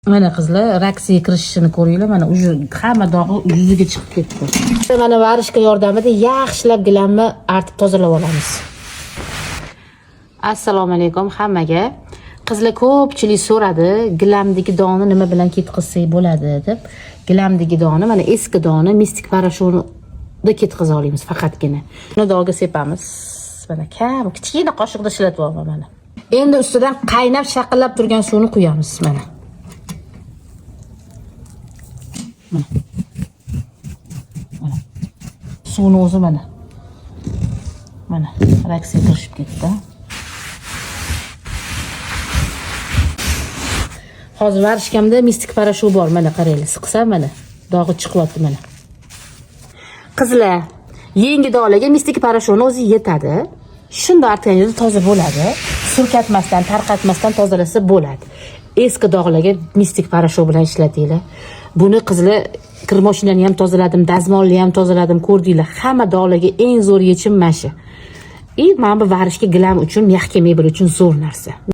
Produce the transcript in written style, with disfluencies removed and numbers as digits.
Mana qizlar reaksiyaga kirishishini ko'ringlar, mana hamma dog'i yuziga chiqib ketdi. Mana varishka yordamida yaxshilab gilamni artib tozalab olamiz. Assalomu alaykum hammaga. Qizlar ko'pchilik so'radi, gilamdagi dog'ni nima bilan ketkizsak bo'ladi deb. Gilamdagi dog'ni mana eski dog'ni mistik parashutda ketkiza olamiz faqatgina. Buni dog'ga sepamiz. Mana kichkina qoshiqda ishlatib olaman mana. Endi ustidan qaynab shaqillab turgan suvni quyamiz mana. Mana. Suvni o'zi mana. Mana reaksiya kirishib ketdi. Hozir varishkamda mistik parashut bor, mana qaranglar, siqsam mana dog'i chiqyapti mana. Qizlar, yangi dog'larga mistik parashutni o'zi yetadi. Shunda artganingizda toza bo'ladi. Surkatmasdan, tarqatmasdan tozalasa bo'ladi. Eski dog'larga mistik parashut bilan ishlatinglar. Buni qizlar kir mashinani ham tozaladim, dazmolni ham tozaladim, ko'rdinglar. Hamma dog'larga eng zo'r yechim mana shu. Men bu varishga gilam uchun, mehka mebel uchun zo'r narsa.